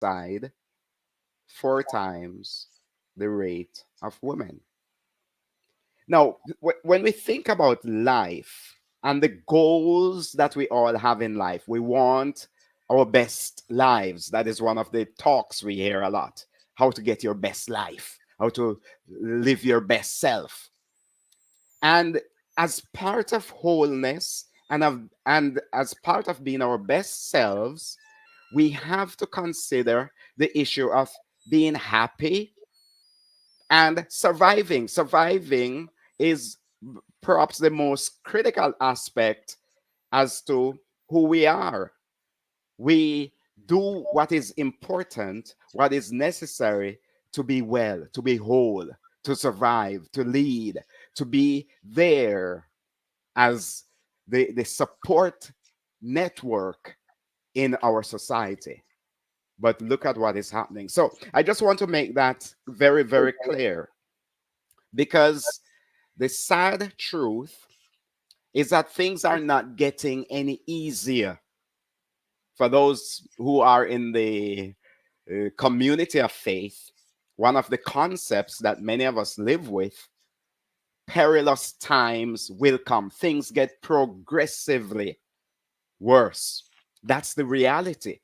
side 4 times the rate of women. Now, when we think about life and the goals that we all have in life, we want our best lives. That is one of the talks we hear a lot: how to get your best life, how to live your best self. And as part of wholeness and as part of being our best selves, we have to consider the issue of being happy and surviving. Surviving is perhaps the most critical aspect as to who we are. We do what is important, what is necessary to be well, to be whole, to survive, to lead, to be there as the support network in our society. But look at what is happening. So I just want to make that very, very clear, because the sad truth is that things are not getting any easier for those who are in the community of faith. One of the concepts that many of us live with: perilous times will come. Things get progressively worse. That's the reality.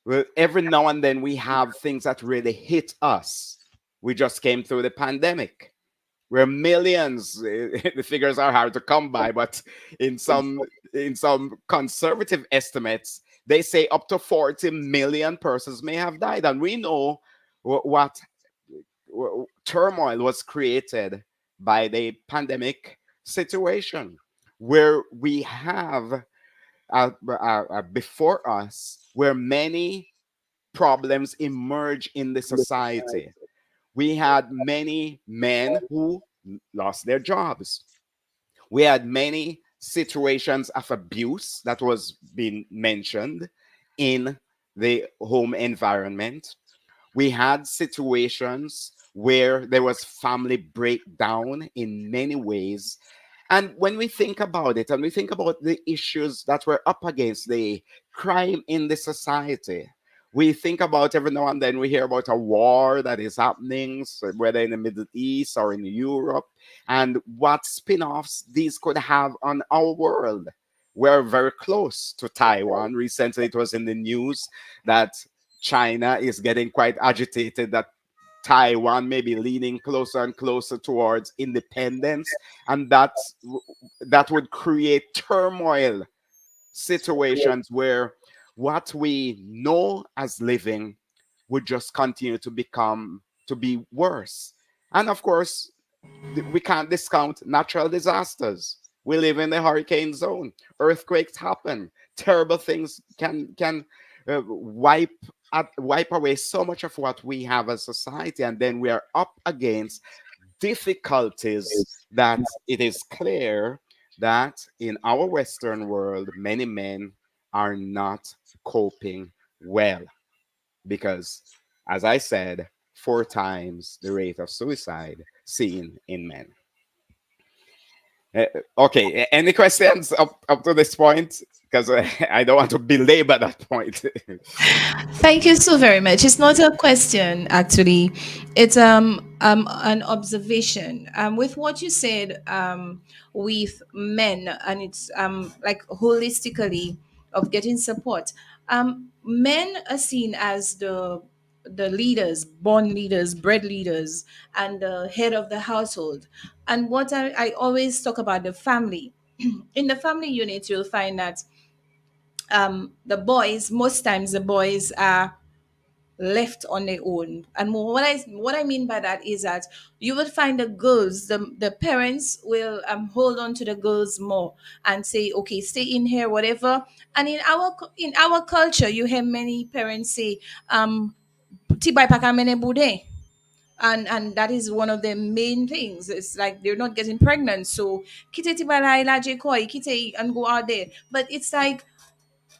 Well, every now and then we have things that really hit us. We just came through the pandemic where millions, the figures are hard to come by, but in some in some conservative estimates, they say up to 40 million persons may have died. And we know what turmoil was created by the pandemic situation, where we have before us, where many problems emerge in the society. We had many men who lost their jobs. We had many situations of abuse that was being mentioned in the home environment. We had situations where there was family breakdown in many ways. And when we think about it, and we think about the issues that we're up against, the crime in the society, we think about, every now and then we hear about a war that is happening, so whether in the Middle East or in Europe, and what spin offs these could have on our world. We're very close to Taiwan. Recently, it was in the news that China is getting quite agitated that Taiwan may be leaning closer and closer towards independence, and that would create turmoil situations where what we know as living would just continue to be worse. And of course, we can't discount natural disasters. We live in the hurricane zone. Earthquakes happen. Terrible things can wipe away so much of what we have as society, and then we are up against difficulties that it is clear that in our Western world, many men are not coping well, because, as I said, 4 times the rate of suicide seen in men. Uh, okay, any questions up to this point? Because I don't want to belabor that point. Thank you so very much. It's not a question, actually. It's an observation. With what you said, with men, and it's like holistically of getting support. Men are seen as the leaders, born leaders, bred leaders, and the head of the household. And what I always talk about the family. In the family unit, you'll find that the boys, most times the boys are left on their own. And what I mean by that is that you will find the girls, the parents will hold on to the girls more and say, okay, stay in here, whatever. And in our culture, you hear many parents say, "Tibay pa ka mene bude." And that is one of the main things. It's like they're not getting pregnant, so kite tibala ilaje koi, kite and go out there. But it's like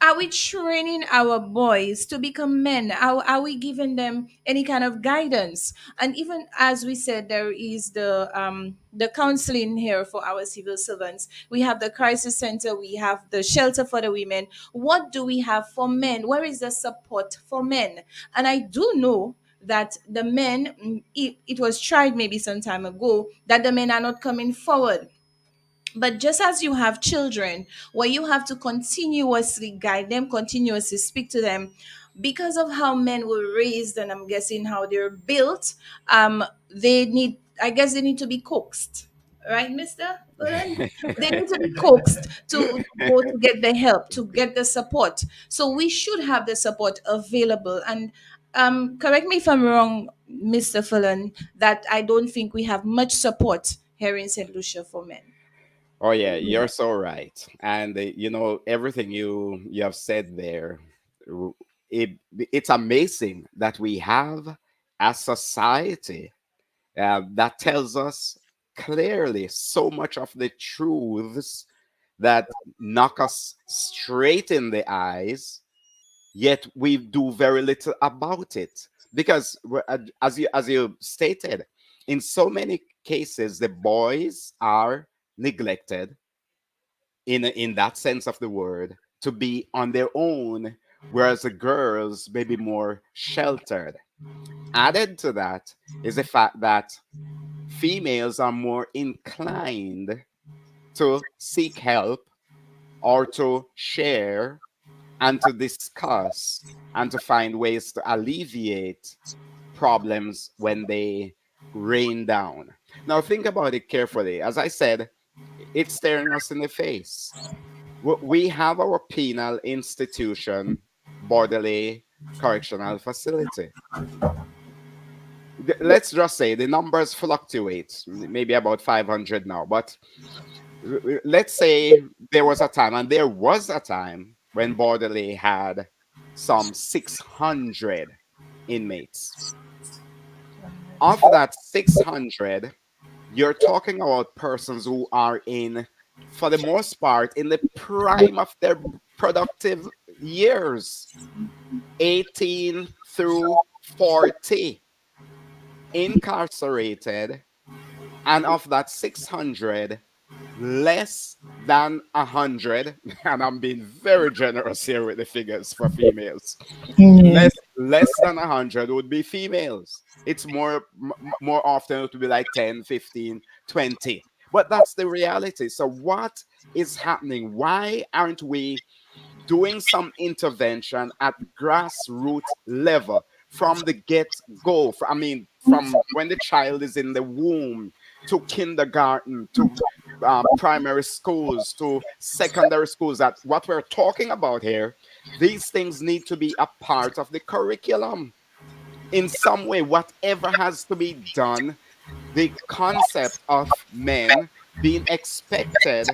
Are we training our boys to become men? Are we giving them any kind of guidance? And even as we said, there is the counseling here for our civil servants. We have the crisis center, we have the shelter for the women. What do we have for men? Where is the support for men? And I do know that the men, it was tried maybe some time ago, that the men are not coming forward. But just as you have children where you have to continuously guide them, continuously speak to them, because of how men were raised and I'm guessing how they're built, they need, I guess they need to be coaxed, right, Mr. Fuller? They need to be coaxed to go to get the help, to get the support. So we should have the support available. And correct me if I'm wrong, Mr. Fullen, that I don't think we have much support here in St. Lucia for men. Oh yeah, you're so right. And everything you have said there, r- it it's amazing that we have a society that tells us clearly so much of the truths that knock us straight in the eyes, yet we do very little about it. Because as you stated, in so many cases, the boys are neglected in that sense of the word to be on their own, whereas the girls may be more sheltered. Added to that is the fact that females are more inclined to seek help or to share and to discuss and to find ways to alleviate problems when they rain down. Now, think about it carefully. As I said, it's staring us in the face. We have our penal institution, Borderley Correctional Facility. Let's just say the numbers fluctuate, maybe about 500 now, but let's say there was a time when Borderley had some 600 inmates. Of that 600, you're talking about persons who are for the most part, in the prime of their productive years, 18 through 40, incarcerated. And of that 600, less than 100, and I'm being very generous here with the figures for females, Yeah. less than 100 would be females. It's more often it would be like 10, 15, 20. But that's the reality. So what is happening? Why aren't we doing some intervention at grassroots level from the get go? I mean, from when the child is in the womb to kindergarten to primary schools to secondary schools. That what we're talking about here, these things need to be a part of the curriculum in some way, whatever has to be done. The concept of men being expected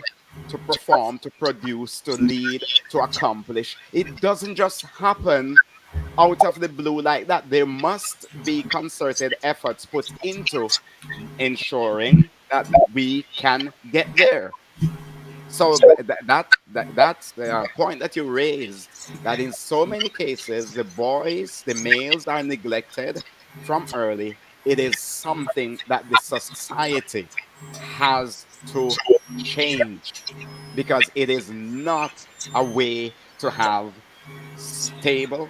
to perform, to produce, to lead, to accomplish, it doesn't just happen out of the blue like that. There must be concerted efforts put into ensuring that we can get there. So that's the point that you raised, that in so many cases the males are neglected from early. It is something that the society has to change, because it is not a way to have stable,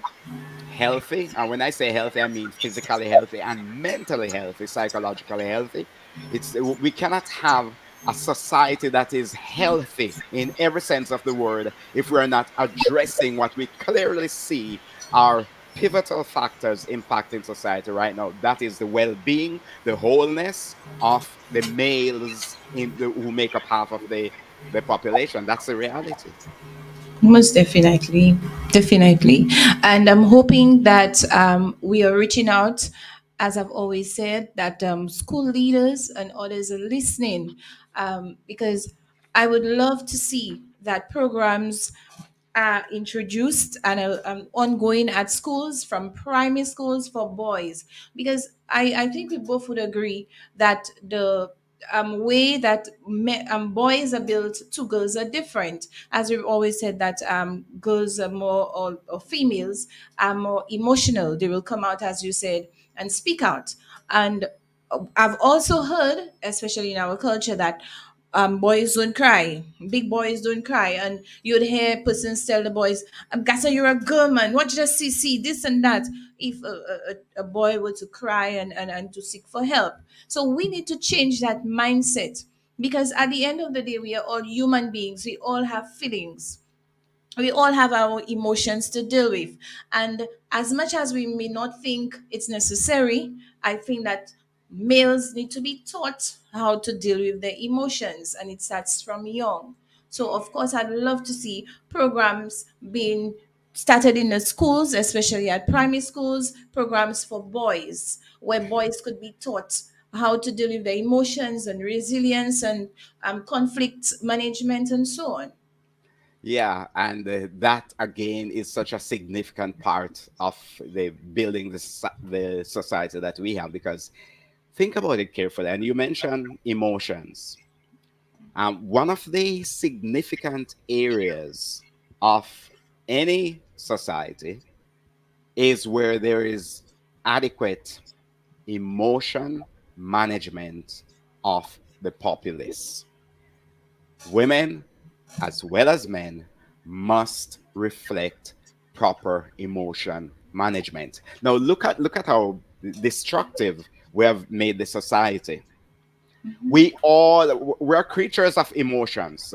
healthy, and when I say healthy, I mean physically healthy and mentally healthy, psychologically healthy. We cannot have a society that is healthy in every sense of the word if we're not addressing what we clearly see are pivotal factors impacting society right now. That is the well-being, the wholeness of the males who make up half of the population. That's the reality. Most definitely, definitely. And I'm hoping that we are reaching out, as I've always said, that school leaders and others are listening, because I would love to see that programs are introduced and ongoing at schools, from primary schools for boys, because I think we both would agree that way that boys are built to girls are different. As we've always said that girls are more, or females are more emotional. They will come out, as you said, and speak out. And I've also heard, especially in our culture, that boys don't cry. Big boys don't cry. And you'd hear persons tell the boys, Gassa, you're a girl, man. What did you see, this and that. If a boy were to cry and to seek for help. So we need to change that mindset, because at the end of the day, we are all human beings. We all have feelings, we all have our emotions to deal with. And as much as we may not think it's necessary, I think that males need to be taught how to deal with their emotions, and it starts from young. So of course I'd love to see programs being started in the schools, especially at primary schools, programs for boys, where boys could be taught how to deal with their emotions and resilience and conflict management and so on. Yeah, and that again is such a significant part of the building the society that we have, because think about it carefully. And you mentioned emotions. One of the significant areas of any society is where there is adequate emotion management of the populace. Women, as well as men, must reflect proper emotion management. Now look at how destructive we have made the society. We're creatures of emotions.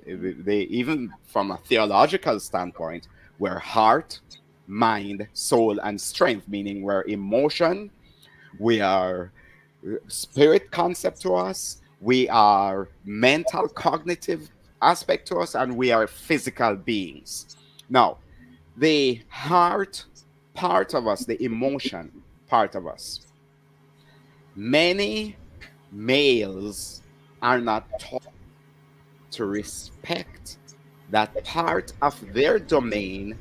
They, even from a theological standpoint, we're heart, mind, soul, and strength, meaning we're emotion, we are spirit concept to us, we are mental cognitive aspect to us, and we are physical beings. Now, the heart part of us, the emotion part of us, many males are not taught to respect that part of their domain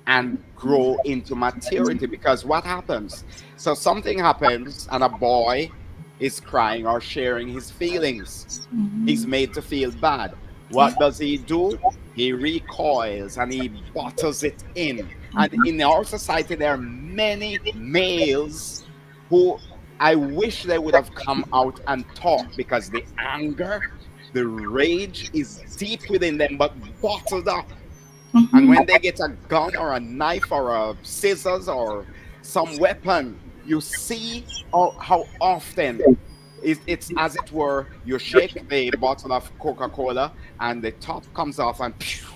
and grow into maturity. Because what happens? So something happens, and a boy is crying or sharing his feelings. He's made to feel bad. What does he do? He recoils and he bottles it in. And in our society, there are many males who I wish they would have come out and talk, because the anger, the rage is deep within them, but bottled up. And when they get a gun or a knife or a scissors or some weapon, you see how often it's as it were, you shake the bottle of Coca-Cola and the top comes off and phew,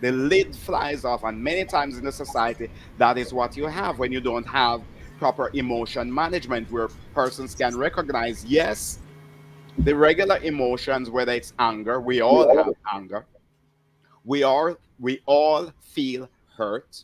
the lid flies off. And many times in the society, that is what you have when you don't have proper emotion management, where persons can recognize, yes, the regular emotions, whether it's anger, we all have anger, we all feel hurt.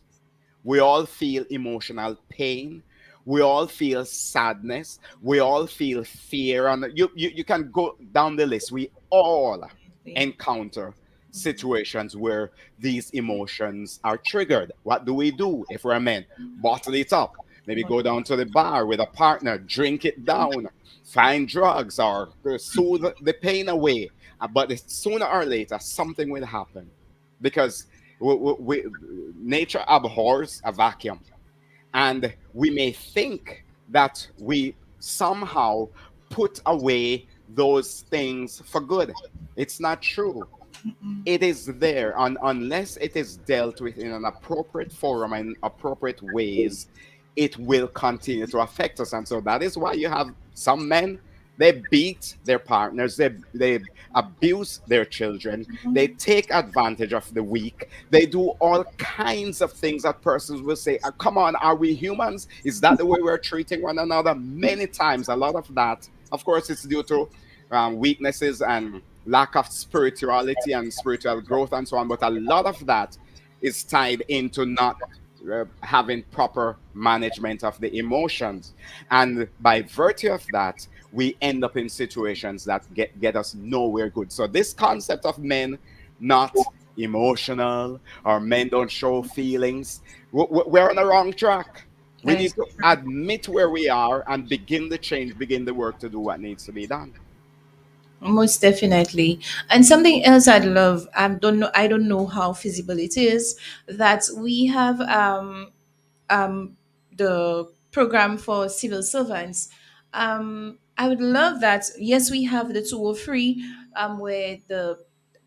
We all feel emotional pain. We all feel sadness. We all feel fear. And you can go down the list. We all encounter situations where these emotions are triggered. What do we do if we're men? Bottle it up. Maybe go down to the bar with a partner, drink it down, find drugs, or soothe the pain away. But sooner or later, something will happen, because nature abhors a vacuum. And we may think that we somehow put away those things for good. It's not true. It is there, and unless it is dealt with in an appropriate forum and appropriate ways, it will continue to affect us. And so that is why you have some men, they beat their partners, they abuse their children, they take advantage of the weak, they do all kinds of things that persons will say, come on, are we humans? Is that the way we're treating one another? Many times, a lot of that, of course, it's due to weaknesses and lack of spirituality and spiritual growth and so on. But a lot of that is tied into not having proper management of the emotions. And by virtue of that, we end up in situations that get us nowhere good. So, this concept of men not emotional, or men don't show feelings, we're on the wrong track. We That need is to admit where we are and begin the change, begin the work to do what needs to be done. Most definitely. And something else I'd love, I don't know how feasible it is, that we have the program for civil servants. I would love that. Yes, we have the 203 where the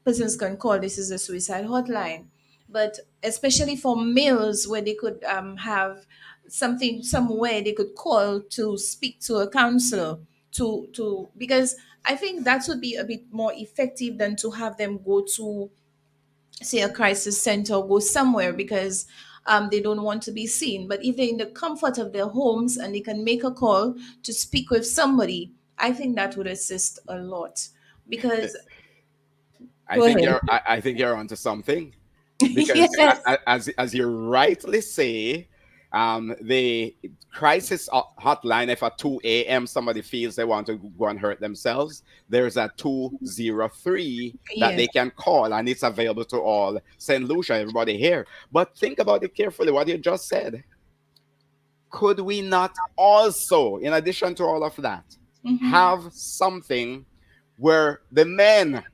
persons can call. This is a suicide hotline. But especially for males, where they could have something, somewhere they could call to speak to a counselor, because I think that would be a bit more effective than to have them go to, say, a crisis center or go somewhere, because they don't want to be seen. But if they're in the comfort of their homes and they can make a call to speak with somebody, I think that would assist a lot. Because, go ahead. I think you're onto something, because Yes. as you rightly say, the crisis hotline, if at 2 a.m. somebody feels they want to go and hurt themselves, there's a 203 that Yes. they can call, and it's available to all St. Lucia, everybody here. But think about it carefully, what you just said. Could we not also, in addition to all of that, Mm-hmm. have something where the men,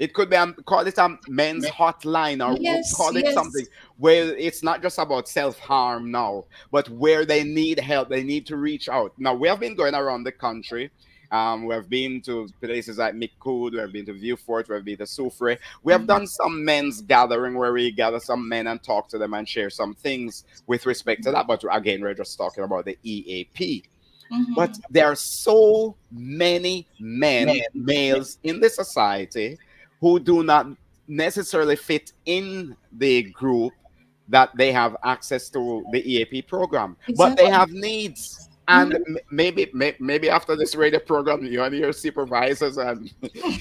it could be, call it a men's hotline, or Yes. call it something Yes. where it's not just about self harm now, but where they need help, they need to reach out. Now, we have been going around the country. We have been to places like Mikud, we have been to Viewfort, we have been to Soufre. We have done some men's gathering where we gather some men and talk to them and share some things with respect to that. But again, we're just talking about the EAP. But Mm-hmm. there are so many men, males in the society who do not necessarily fit in the group that they have access to the EAP program, but they Exactly. have needs. And Mm-hmm. maybe after this radio program, you and your supervisors and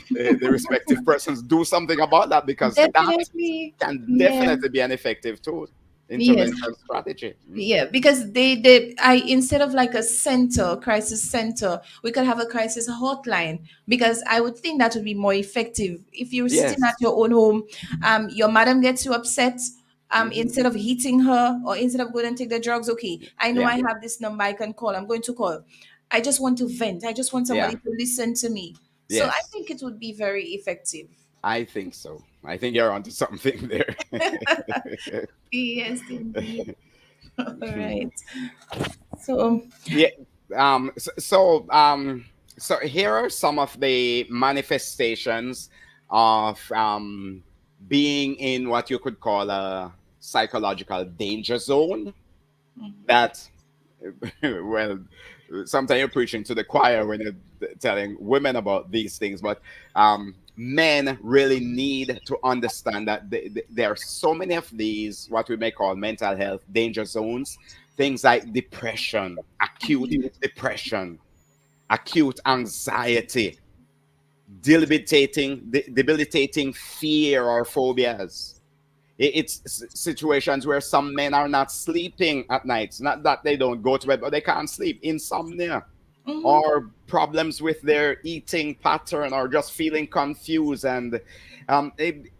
the respective persons do something about that, because that Definitely. can Yeah. definitely be an effective tool, Yes. intervention strategy. Mm. Yeah, because they I instead of like a center, crisis center, we could have a crisis hotline, because I would think that would be more effective. If you're sitting at Yes. your own home, your madam gets you upset, Hmm. instead of hitting her or instead of going and take the drugs, okay, I know Yeah. I have this number I can call. I'm going to call. I just want to vent. I just want somebody Yeah. to listen to me. So I Yes. think it would be very effective. I think so. I think you're onto something there. Yes, indeed. All right. So, Yeah. Um. So, so so here are some of the manifestations of being in what you could call a psychological danger zone. That well, sometimes you're preaching to the choir when you're telling women about these things, but men really need to understand that there are so many of these, what we may call mental health danger zones, things like depression, acute depression, acute anxiety, debilitating fear or phobias. It's situations where some men are not sleeping at nights. Not that they don't go to bed, but they can't sleep. Insomnia, mhm, or problems with their eating pattern, or just feeling confused. And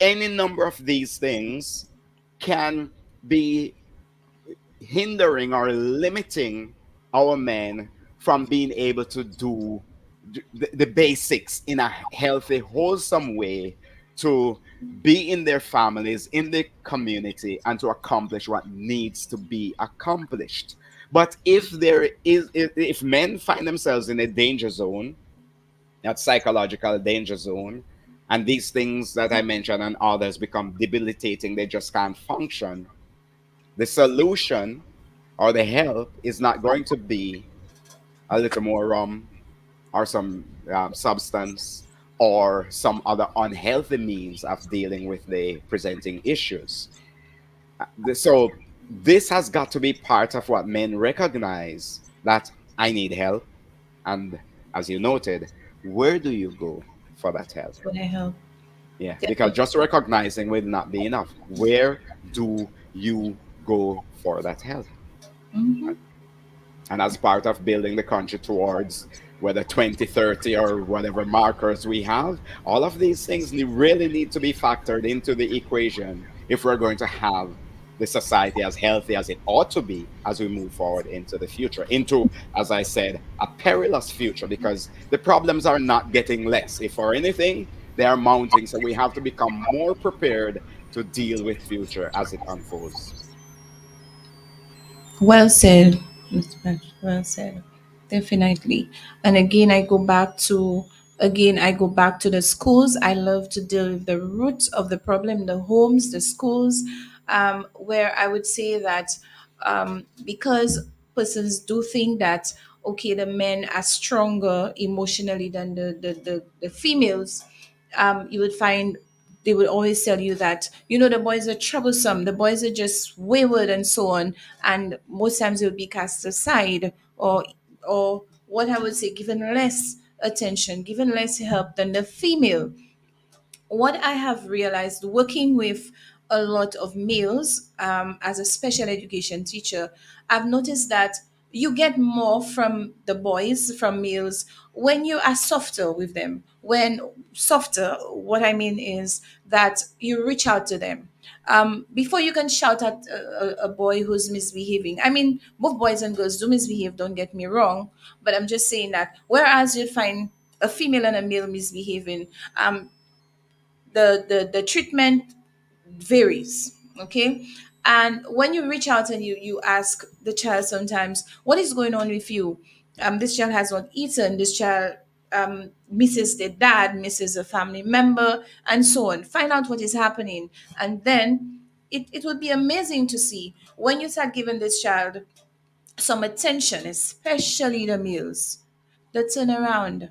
any number of these things can be hindering or limiting our men from being able to do the basics in a healthy, wholesome way, to be in their families, in the community, and to accomplish what needs to be accomplished. But if men find themselves in a danger zone, that psychological danger zone, and these things that I mentioned and others become debilitating, they just can't function, the solution or the help is not going to be a little more rum, or some substance, or some other unhealthy means of dealing with the presenting issues. So this has got to be part of what men recognize, that I need help. And as you noted, where do you go for that help? for the help. Yeah, because Definitely. just recognizing will not be enough. Where do you go for that help? Hmm. And as part of building the country towards whether 2030 or whatever markers we have, all of these things really need to be factored into the equation if we're going to have the society as healthy as it ought to be as we move forward into the future, into, as I said, a perilous future, because the problems are not getting less. If for anything, they are mounting. So we have to become more prepared to deal with future as it unfolds. Well said, Mr. Patrick. Well said. Definitely. And again I go back to the schools. I love to deal with the roots of the problem, the homes, the schools, where I would say that because persons do think that okay, the men are stronger emotionally than the females, you would find they would always tell you that the boys are troublesome, the boys are just wayward and so on, and most times they would be cast aside, or what I would say, given less attention, given less help than the female. What I have realized working with a lot of males as a special education teacher, I've noticed that you get more from the boys, from males, when you are softer with them. When softer, what I mean is that you reach out to them. Before you can shout at a boy who's misbehaving. I mean, both boys and girls do misbehave, don't get me wrong, but I'm just saying that whereas you'd find a female and a male misbehaving, the treatment varies. Okay. And when you reach out and you ask the child sometimes, what is going on with you? This child has not eaten, this child misses their dad, misses a family member, and so on. Find out what is happening. And then it would be amazing to see when you start giving this child some attention, especially the meals, the turnaround.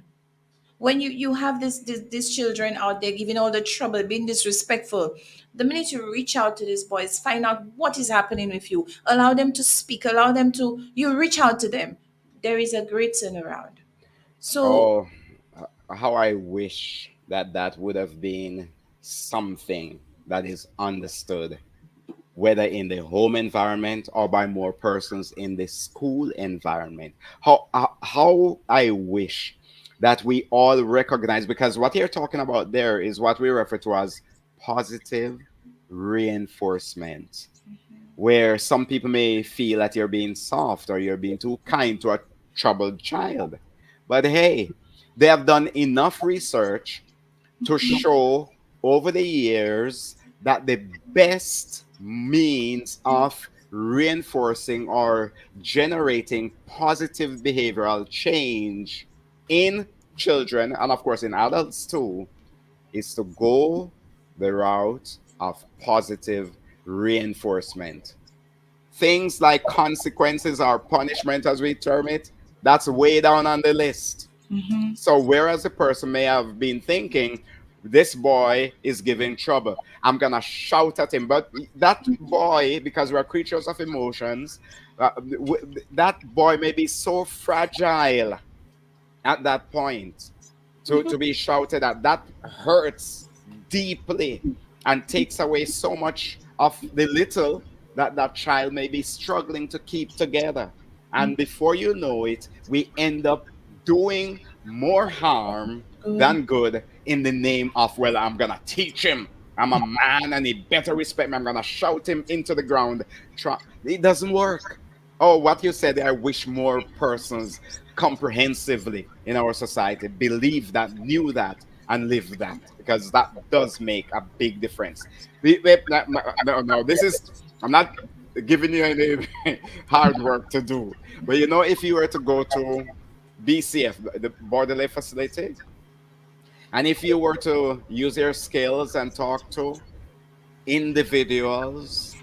When you have these children out there giving all the trouble, being disrespectful, the minute you reach out to these boys, find out what is happening with you, allow them to speak, allow them to you reach out to them, there is a great turnaround. So Oh, how I wish that that would have been something that is understood, whether in the home environment or by more persons in the school environment. How I wish that we all recognize, because what you're talking about there is what we refer to as positive reinforcement, where some people may feel that you're being soft or you're being too kind to a troubled child. But hey, they have done enough research to show over the years that the best means of reinforcing or generating positive behavioral change in children, and of course in adults too, is to go the route of positive reinforcement. Things like consequences or punishment, as we term it, that's way down on the list. So whereas a person may have been thinking, this boy is giving trouble, I'm gonna shout at him, but that boy, because we're creatures of emotions, that boy may be so fragile at that point to be shouted at. That hurts deeply and takes away so much of the little that that child may be struggling to keep together. And before you know it, we end up doing more harm good. than good in the name of, well, I'm going to teach him. I'm a man and he better respect me. I'm going to shout him into the ground. It doesn't work. Oh, what you said, I wish more persons comprehensively in our society believe that, knew that, and live that, because that does make a big difference. No, no, this is, I'm not giving you any hard work to do, but if you were to go to BCF, the borderline facility, and if you were to use your skills and talk to individuals,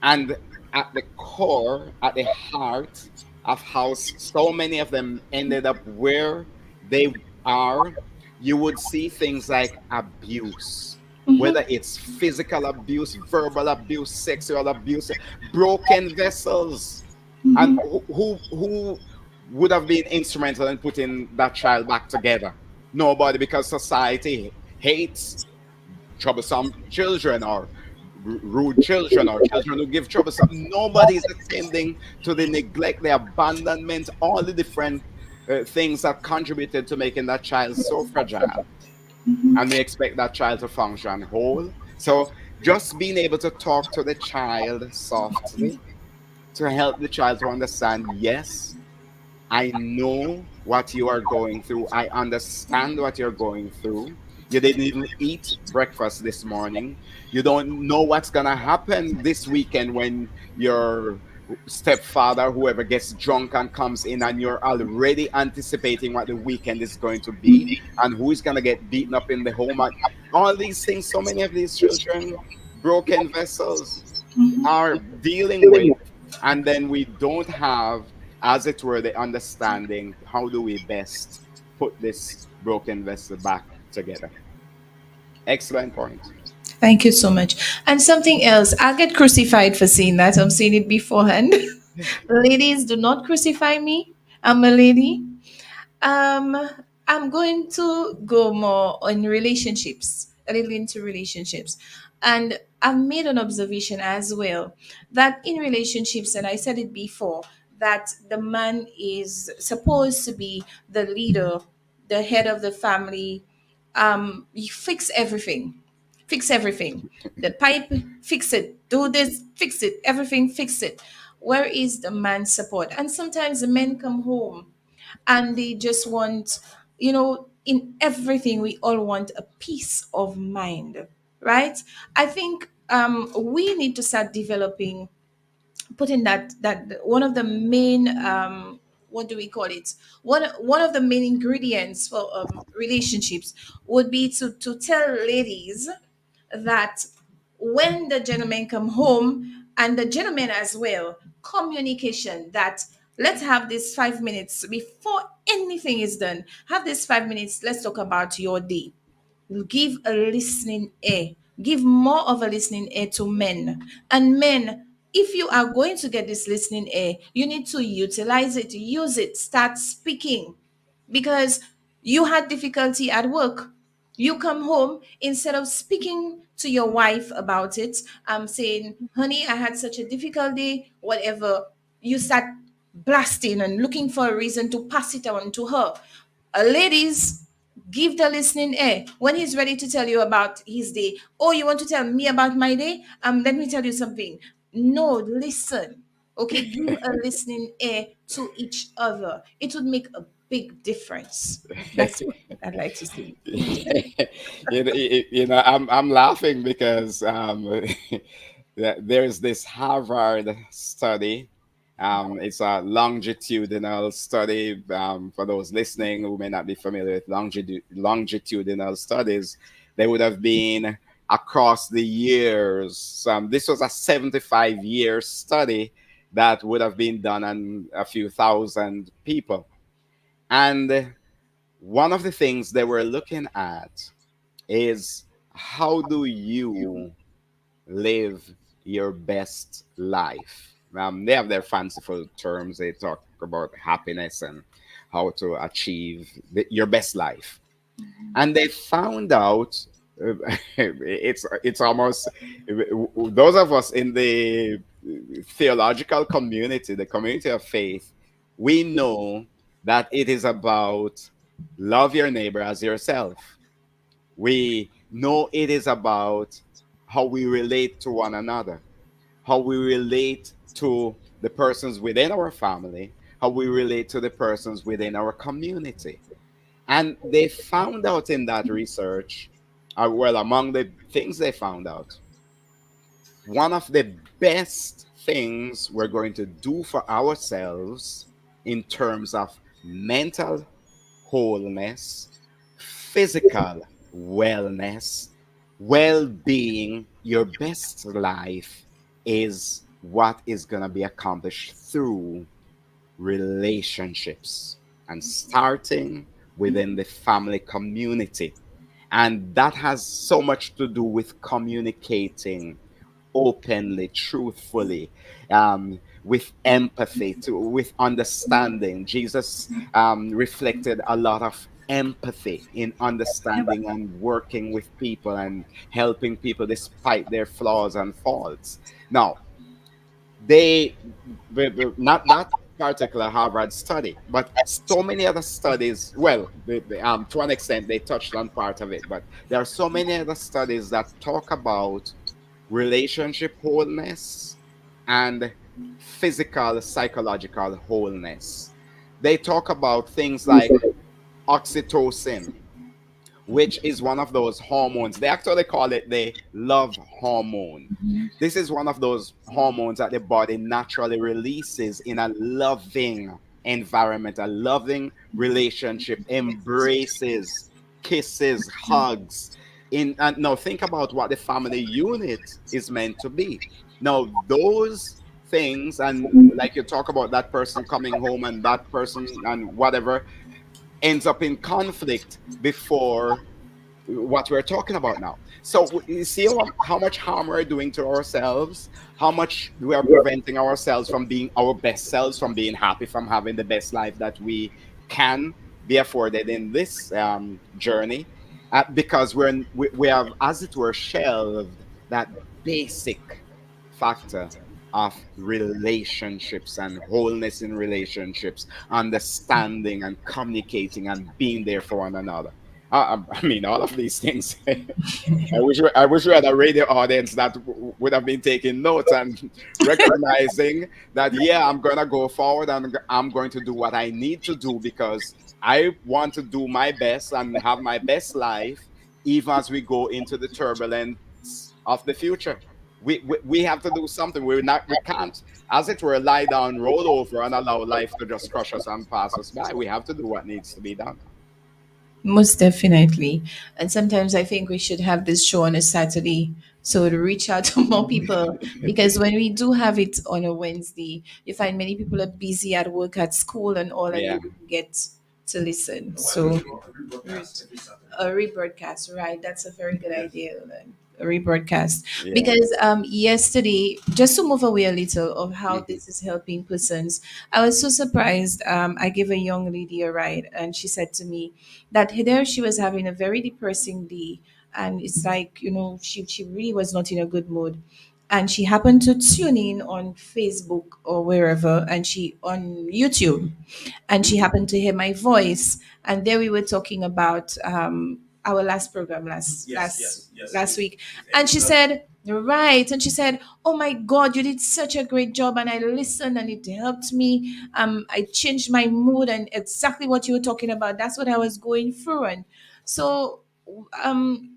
and at the core, at the heart of how so many of them ended up where they are, you would see things like abuse, whether it's physical abuse, verbal abuse, sexual abuse, broken vessels. And who would have been instrumental in putting that child back together? Nobody, because society hates troublesome children or rude children or children who give trouble. So nobody's attending to the neglect, the abandonment, all the different things that contributed to making that child so fragile. And we expect that child to function whole. So Just being able to talk to the child softly to help the child to understand, yes, I know what you are going through. I understand what you're going through. You didn't even eat breakfast this morning. You don't know what's going to happen this weekend when your stepfather, whoever, gets drunk and comes in, and you're already anticipating what the weekend is going to be and who is going to get beaten up in the home. And all these things, so many of these children, broken vessels, are dealing with, and then we don't have, as it were, the understanding how do we best put this broken vessel back together. Excellent point. Thank you so much. And something else, I get crucified for saying that. I'm saying it beforehand. Ladies, do not crucify me. I'm a lady. Um, I'm going to go more on relationships, a little into relationships. And I've made an observation as well that in relationships, and I said it before, that the man is supposed to be the leader, the head of the family. You fix everything. Fix everything. The pipe, fix it. Do this, fix it. Everything, fix it. Where is the man's support? And sometimes the men come home and they just want, in everything we all want a peace of mind, right? I think we need to start developing, putting that one of the main what do we call it, one of the main ingredients for relationships would be to tell ladies that when the gentlemen come home, and the gentlemen as well, communication, that let's have this 5 minutes before anything is done. Have this 5 minutes, let's talk about your day. Give a listening ear. Give more of a listening ear to men. And men, if you are going to get this listening ear, you need to utilize it, use it, start speaking. Because you had difficulty at work. You come home, instead of speaking to your wife about it, saying, honey, I had such a difficult day, whatever, you start blasting and looking for a reason to pass it on to her. Ladies, give the listening ear. When he's ready to tell you about his day, oh, you want to tell me about my day? Let me tell you something. No, listen. Okay, give a listening ear to each other. It would make a big difference. That's what I'd like to see. I'm laughing because there's this Harvard study. It's a longitudinal study. For those listening who may not be familiar with longitudinal studies, they would have been across the years. This was a 75-year study that would have been done on a few thousand people. And one of the things they were looking at is, how do you live your best life? They have their fanciful terms. They talk about happiness and how to achieve your best life. And they found out, it's almost, those of us in the theological community, the community of faith, we know that it is about love your neighbor as yourself. We know it is about how we relate to one another, how we relate to the persons within our family, how we relate to the persons within our community. And they found out in that research, well, among the things they found out, one of the best things we're going to do for ourselves in terms of mental wholeness, physical wellness, well being, your best life is what is going to be accomplished through relationships and starting within the family community. And that has so much to do with communicating openly, truthfully, with empathy, with understanding. Jesus reflected a lot of empathy in understanding and working with people and helping people despite their flaws and faults. Now, they, not that particular Harvard study, but so many other studies. Well, to one extent, they touched on part of it, but there are so many other studies that talk about relationship wholeness, and physical, psychological wholeness. They talk about things like oxytocin, which is one of those hormones. They actually call it the love hormone. This is one of those hormones that the body naturally releases in a loving environment, a loving relationship, embraces, kisses, hugs. In and now think about what the family unit is meant to be. Now those things, and like you talk about that person coming home and that person and whatever ends up in conflict before what we're talking about now. So you see how much harm we're doing to ourselves, how much we are preventing ourselves from being our best selves, from being happy, from having the best life that we can be afforded in this journey, because we have, as it were, shelved that basic factor of relationships and wholeness in relationships, understanding and communicating and being there for one another. I mean, all of these things. I wish we had a radio audience that would have been taking notes and recognizing that, yeah, I'm going to go forward and I'm going to do what I need to do because I want to do my best and have my best life, even as we go into the turbulence of the future. We have to do something. We can't, as it were, lie down, roll over, and allow life to just crush us and pass us by. We have to do what needs to be done. Most definitely. And sometimes I think we should have this show on a Saturday so to reach out to more people, because when we do have it on a Wednesday, you find many people are busy at work, at school, and all, and they Yeah, don't get to listen. So a rebroadcast, right? That's a very good idea. Then. A rebroadcast, yeah. because yesterday, just to move away a little of how Mhm. this is helping persons, I was so surprised. I gave a young lady a ride, and she said to me that there she was having a very depressing day, and it's like, she really was not in a good mood, and she happened to tune in on Facebook or wherever, and she on YouTube, and she happened to hear my voice, and there we were talking about our last program last week, and she said, right, and she said, oh my god, you did such a great job, and I listened and it helped me. I changed my mood, and exactly what you were talking about, that's what I was going through. And so um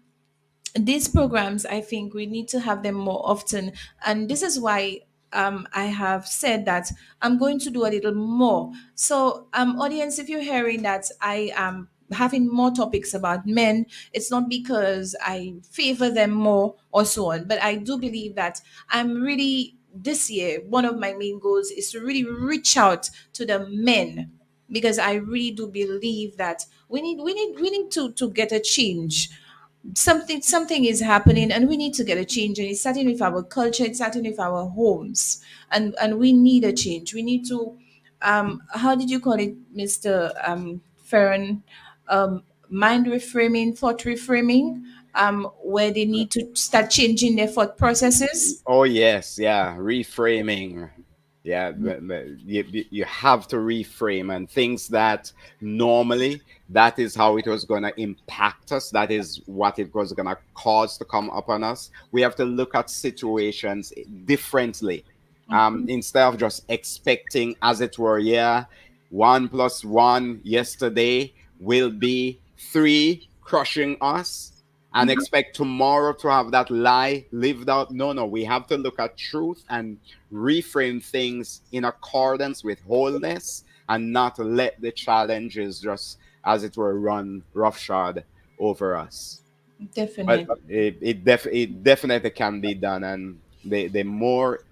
these programs, I think we need to have them more often, and this is why I have said that I'm going to do a little more. So audience, if you're hearing that I am having more topics about men, it's not because I favor them more or so on, but I do believe that I'm really, this year, one of my main goals is to really reach out to the men, because I really do believe that we need to get a change. Something is happening, and we need to get a change, and it's starting with our culture, it's starting with our homes, and we need a change. We need to how did you call it, Mr. Farron? Mind reframing, thought reframing, where they need to start changing their thought processes. Oh yes, yeah, reframing. Yeah, you have to reframe and things that normally that is how it was going to impact us. That is what it was going to cause to come upon us. We have to look at situations differently, instead of just expecting, as it were, yeah, 1 plus 1 yesterday will be 3 crushing us and expect tomorrow to have that lie lived out. No, no, we have to look at truth and reframe things in accordance with wholeness and not let the challenges just, as it were, run roughshod over us. But Definitely. it definitely can be done. And the more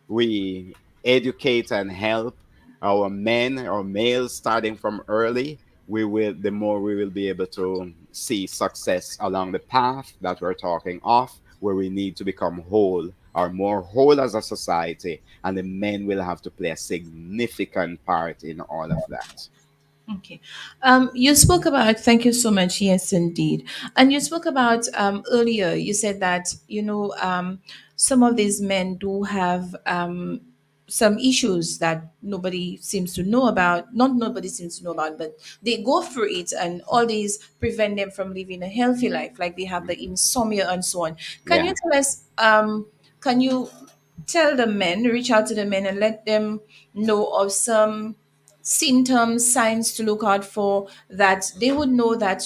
we educate and help our men or males starting from early, the more we will be able to see success along the path that we're talking of, where we need to become whole or more whole as a society, and the men will have to play a significant part in all of that. Okay. You spoke about, thank you so much. Yes, indeed. And you spoke about earlier, you said that, some of these men do have some issues that nobody seems to know about. Not nobody seems to know about, but they go through it, and all these prevent them from living a healthy life. Like they have the Mhm. insomnia and so on. Can Yeah. you tell us? can you tell the men, reach out to the men and let them know of some symptoms, signs to look out for, that they would know that,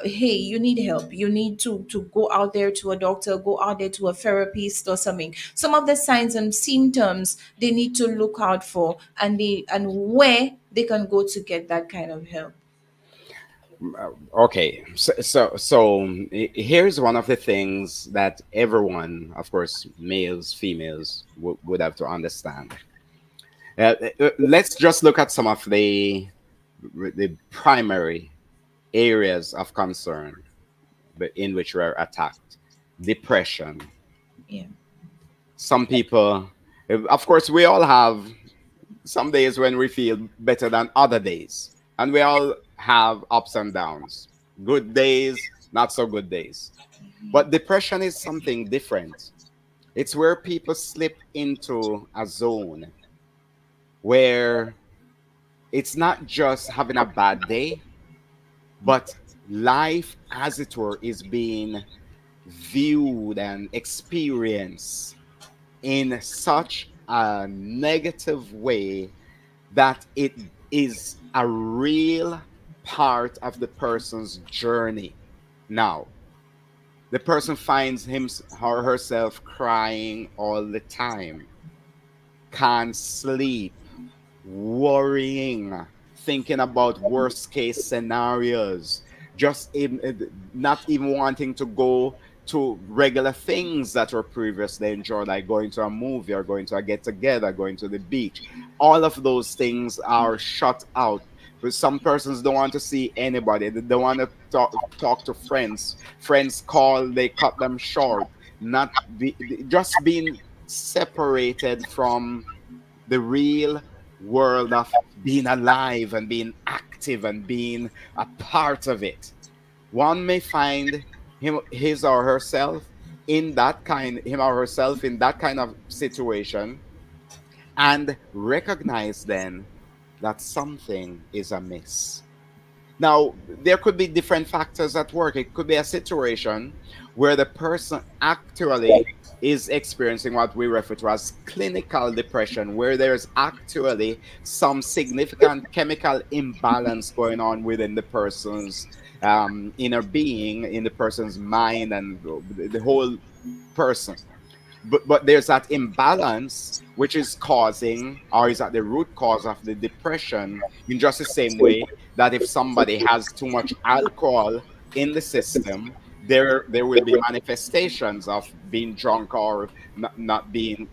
hey, you need help. You need to go out there to a doctor, go out there to a therapist or something. Some of the signs and symptoms they need to look out for, and where they can go to get that kind of help. Okay, here's one of the things that everyone, of course, males, females, would have to understand. Let's just look at some of the primary areas of concern in which we're attacked. Depression. Yeah. Some people, of course, we all have some days when we feel better than other days, and we all have ups and downs, good days, not so good days. But depression is something different. It's where people slip into a zone where it's not just having a bad day, but life, as it were, is being viewed and experienced in such a negative way that it is a real part of the person's journey. Now, the person finds him or herself crying all the time, can't sleep, worrying, thinking about worst case scenarios, just not even wanting to go to regular things that were previously enjoyed, like going to a movie or going to a get together, going to the beach. All of those things are shut out. But some persons don't want to see anybody. They don't want to talk to friends. Friends call, they cut them short. Not be, just being separated from the real world of being alive and being active and being a part of it. One may find his or herself in that kind, him or herself in that kind of situation, and recognize then that something is amiss. Now, there could be different factors at work. It could be a situation where the person actually is experiencing what we refer to as clinical depression, where there's actually some significant chemical imbalance going on within the person's inner being, in the person's mind, and the whole person. But there's that imbalance which is causing, or is at the root cause of the depression, in just the same way that if somebody has too much alcohol in the system, there will be manifestations of being drunk or not being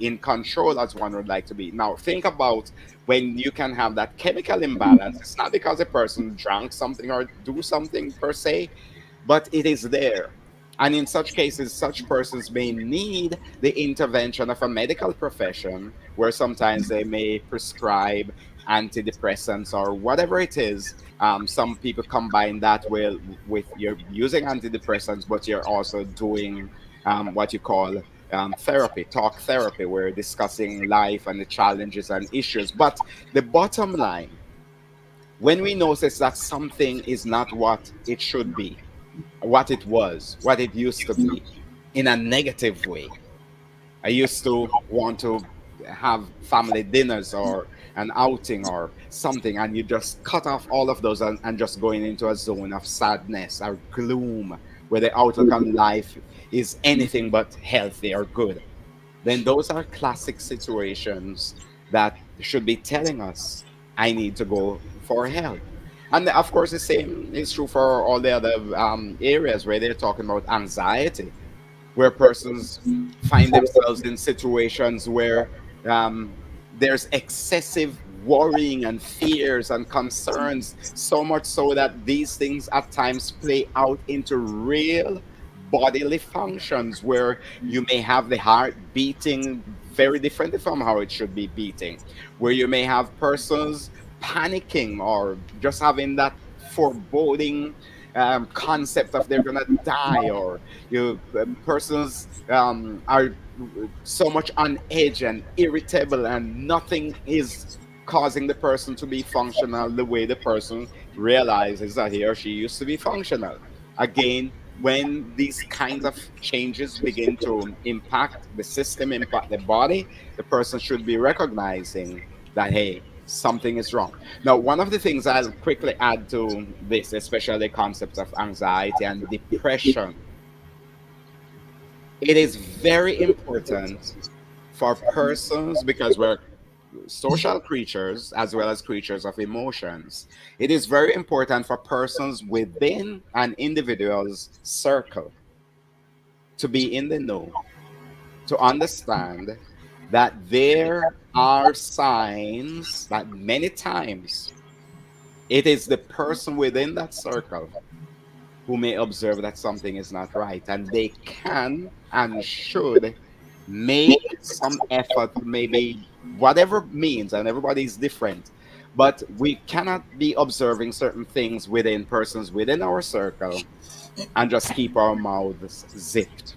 in control as one would like to be. Now think about when you can have that chemical imbalance. It's not because a person drank something or do something per se, but it is there. And in such cases, such persons may need the intervention of a medical profession, where sometimes they may prescribe antidepressants or whatever it is. Some people combine that with you're using antidepressants, but you're also doing what you call therapy, talk therapy, where you're discussing life and the challenges and issues. But the bottom line, when we notice that something is not what it should be, what it was, what it used to be, in a negative way. I used to want to have family dinners or an outing or something, and you just cut off all of those and just going into a zone of sadness or gloom where the outlook on life is anything but healthy or good. Then those are classic situations that should be telling us, I need to go for help. And of course, the same is true for all the other areas where they're talking about anxiety, where persons find themselves in situations where there's excessive worrying and fears and concerns, so much so that these things at times play out into real bodily functions, where you may have the heart beating very differently from how it should be beating, where you may have persons panicking or just having that foreboding concept of they're gonna die, or persons are so much on edge and irritable, and nothing is causing the person to be functional the way the person realizes that he or she used to be functional. Again, when these kinds of changes begin to impact the system, impact the body, the person should be recognizing that, hey, something is wrong. Now, one of the things I'll quickly add to this, especially the concepts of anxiety and depression, it is very important for persons, because we're social creatures as well as creatures of emotions. It is very important for persons within an individual's circle to be in the know, to understand that there are signs that many times it is the person within that circle who may observe that something is not right, and they can and should make some effort, maybe whatever means, and everybody is different, but we cannot be observing certain things within persons within our circle and just keep our mouths zipped.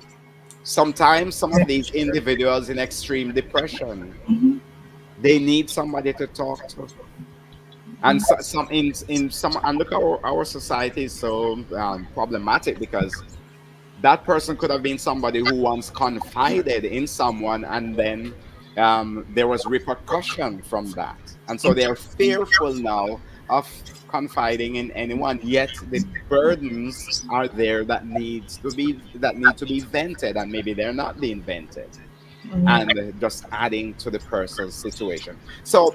Sometimes some of these individuals in extreme depression, they need somebody to talk to. And so, some in some, and look, our society is so problematic, because that person could have been somebody who once confided in someone, and then there was repercussion from that, and so they are fearful now of confiding in anyone, yet the burdens are there that need to be vented, and maybe they're not being vented, and just adding to the person's situation. So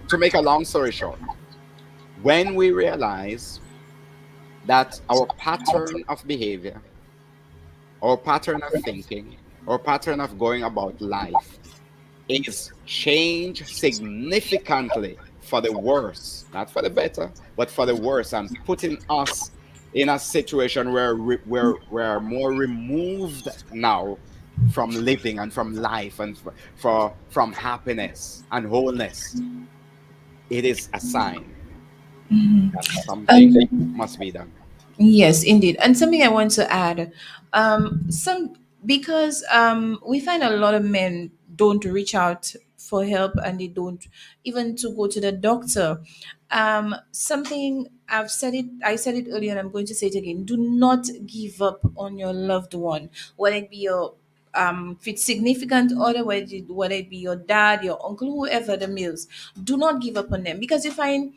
to make a long story short, when we realize that our pattern of behavior, our pattern of thinking, our pattern of going about life is changed significantly for the worse, not for the better, but for the worse, and putting us in a situation where we're more removed now from living and from life, and from happiness and wholeness. It is a sign that something Um, must be done. Yes, indeed. And something I want to add, some because we find a lot of men don't reach out for help, and they don't even to go to the doctor. Something I said it earlier, and I'm going to say it again. Do not give up on your loved one, whether it be your if it's significant other, whether it be your dad, your uncle, whoever the males, do not give up on them, because you find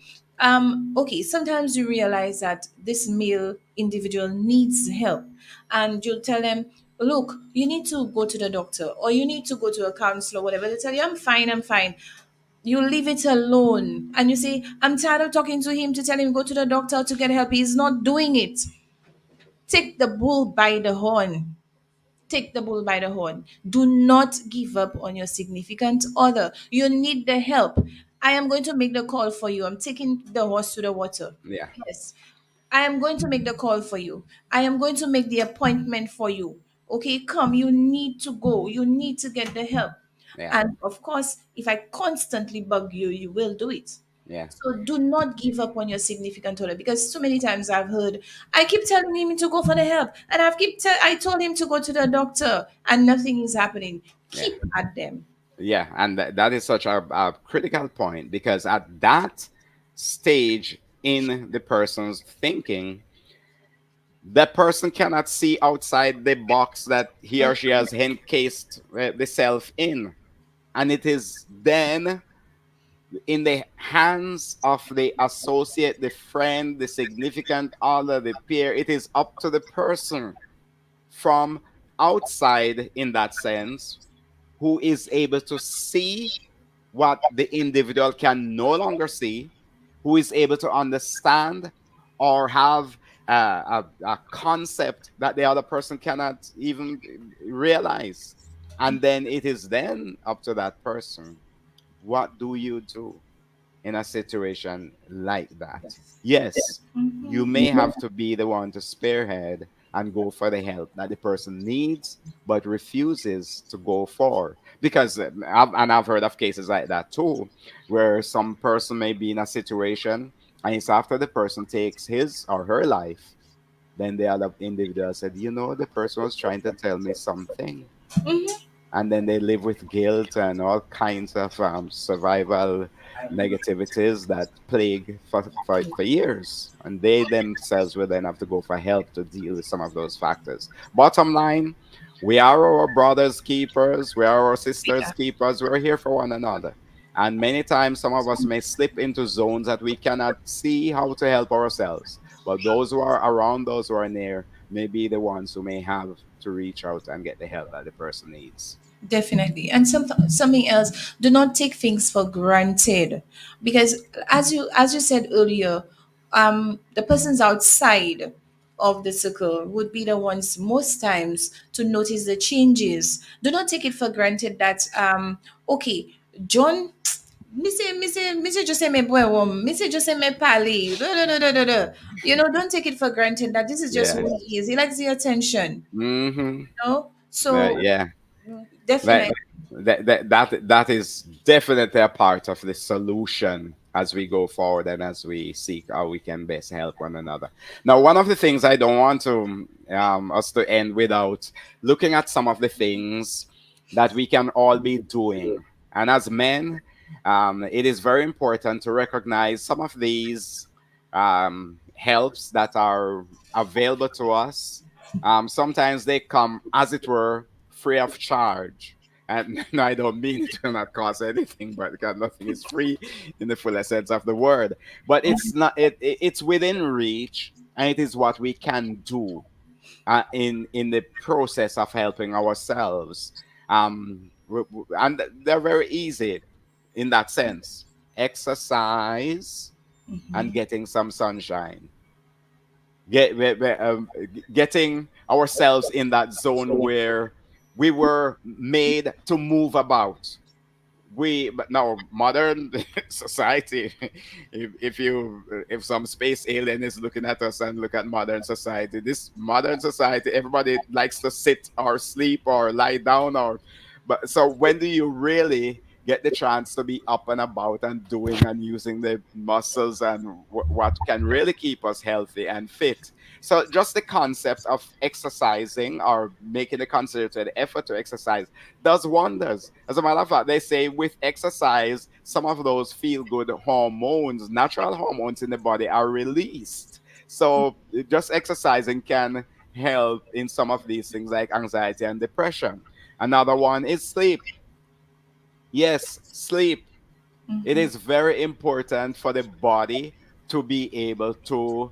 okay, sometimes you realize that this male individual needs help, and you'll tell them, look, you need to go to the doctor, or you need to go to a counselor, whatever. They tell you, I'm fine. You leave it alone, and you say, I'm tired of talking to him to tell him go to the doctor to get help. He's not doing it. Take the bull by the horn. Take the bull by the horn. Do not give up on your significant other. You need the help. I am going to make the call for you. I'm taking the horse to the water. Yeah, Yes. I am going to make the call for you. I am going to make the appointment for you. Okay, come. You need to go. You need to get the help. yeah, And of course, if I constantly bug you, you will do it. yeah, So do not give up on your significant other, because so many times I've heard, I keep telling him to go for the help, and I told him to go to the doctor, and nothing is happening. yeah. Keep at them. Yeah, and that is such a critical point, because at that stage in the person's thinking, that person cannot see outside the box that he or she has encased the self in. And it is then in the hands of the associate, the friend, the significant other, the peer. It is up to the person from outside, in that sense, who is able to see what the individual can no longer see, who is able to understand or have a concept that the other person cannot even realize. And then it is then up to that person. What do you do in a situation like that? Yes, you may have to be the one to spearhead and go for the help that the person needs but refuses to go for. Because, I've heard of cases like that too, where some person may be in a situation, and it's after the person takes his or her life, then the other individual said, the person was trying to tell me something. and then they live with guilt and all kinds of survival negativities that plague for years. And they themselves will then have to go for help to deal with some of those factors. Bottom line, we are our brothers' keepers, we are our sisters' Yeah, keepers, we're here for one another. And many times, some of us may slip into zones that we cannot see how to help ourselves. But those who are around, those who are near, may be the ones who may have to reach out and get the help that the person needs. definitely. And something else, do not take things for granted, because as you said earlier, the persons outside of the circle would be the ones most times to notice the changes. Do not take it for granted that okay, John, me say just say me boy me say just say me pali. Don't take it for granted that this is just Yeah. who he is. He likes the attention. Mm-hmm. So Yeah. That, definitely. that is definitely a part of the solution as we go forward and as we seek how we can best help one another. Now, one of the things I don't want to us to end without looking at some of the things that we can all be doing. And as men, it is very important to recognize some of these helps that are available to us. Sometimes they come, as it were, free of charge. And no, I don't mean it will not cost anything, but because nothing is free in the fullest sense of the word. But it's not. It's within reach, and it is what we can do in the process of helping ourselves. And they're very easy in that sense. Exercise and getting some sunshine. Getting ourselves in that zone where we were made to move about. But now modern society, if some space alien is looking at us and look at modern society, this modern society, everybody likes to sit or sleep or lie down, or but so when do you really get the chance to be up and about and doing and using the muscles and what can really keep us healthy and fit? So just the concept of exercising or making a concerted effort to exercise does wonders. As a matter of fact, they say with exercise, some of those feel good hormones, natural hormones in the body are released. So just exercising can help in some of these things like anxiety and depression. Another one is sleep. Yes, sleep. It is very important for the body to be able to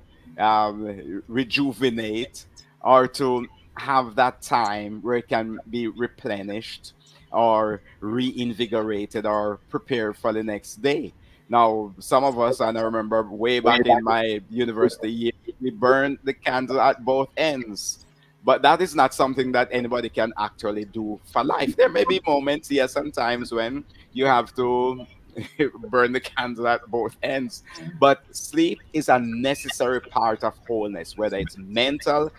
rejuvenate or to have that time where it can be replenished or reinvigorated or prepared for the next day. Now, some of us, and I remember way back in my university year, we burned the candle at both ends. But that is not something that anybody can actually do for life. There may be moments, yes, sometimes when you have to burn the candle at both ends. But sleep is a necessary part of wholeness, whether it's mental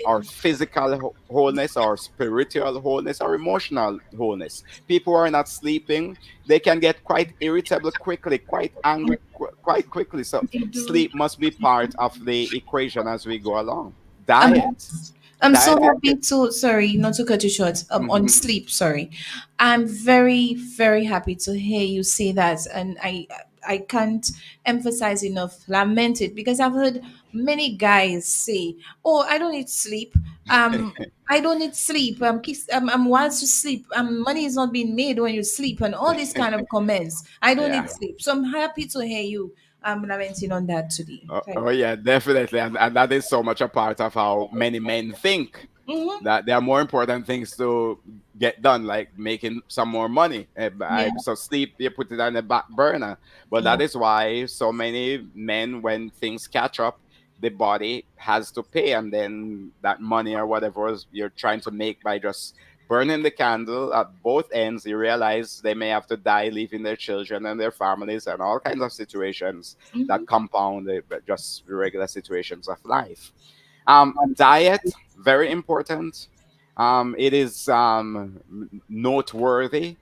or physical wholeness or spiritual wholeness or emotional wholeness. People who are not sleeping, they can get quite irritable quickly, quite angry quite quickly. So They do. sleep must be part of the equation as we go along. I'm Diet. I'm so Diet is happy to, sorry, not to cut you short. On Mhm. sleep, sorry. I'm very, very happy to hear you say that, and I can't emphasize enough, lament it, because I've heard many guys say, "Oh, I don't need sleep. I don't need sleep. I'm wants to sleep. Money is not being made when you sleep," and all these kind of comments. I don't Yeah. need sleep, so I'm happy to hear you lamenting on that today. Oh, yeah, definitely. And that is so much a part of how many men think Mm-hmm. that there are more important things to get done, like making some more money. Yeah. So sleep, you put it on the back burner. But Yeah. that is why so many men, when things catch up, the body has to pay. And then that money or whatever you're trying to make by just burning the candle at both ends, you realize they may have to die, leaving their children and their families and all kinds of situations that Mm-hmm. compound just regular situations of life. Diet, very important. It is noteworthy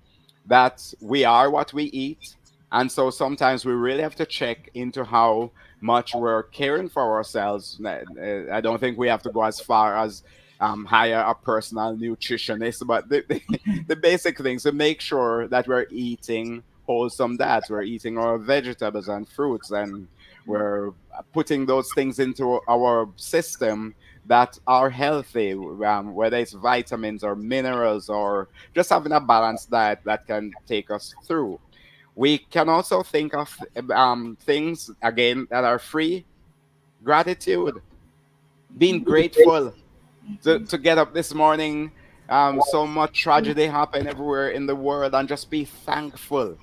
that we are what we eat. And so sometimes we really have to check into how much we're caring for ourselves. I don't think we have to go as far as hire a personal nutritionist, but the basic things to make sure that we're eating wholesome diets, we're eating our vegetables and fruits, and we're putting those things into our system that are healthy, whether it's vitamins or minerals or just having a balanced diet that can take us through. We can also think of things again that are free: gratitude, being grateful to get up this morning. So much tragedy happen everywhere in the world, and just be thankful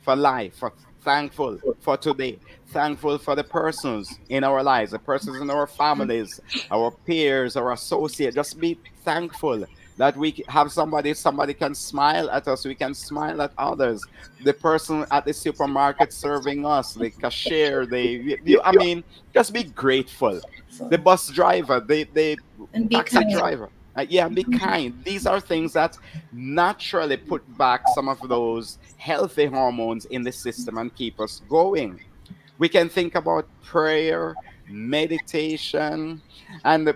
for life, thankful for today, thankful for the persons in our lives, the persons in our families, our peers, our associates. Just be thankful that we have somebody can smile at us, we can smile at others. The person at the supermarket serving us, the cashier, I mean, just be grateful. The bus driver, the And be taxi kind. driver. Yeah, be kind. These are things that naturally put back some of those healthy hormones in the system and keep us going. We can think about prayer, meditation, and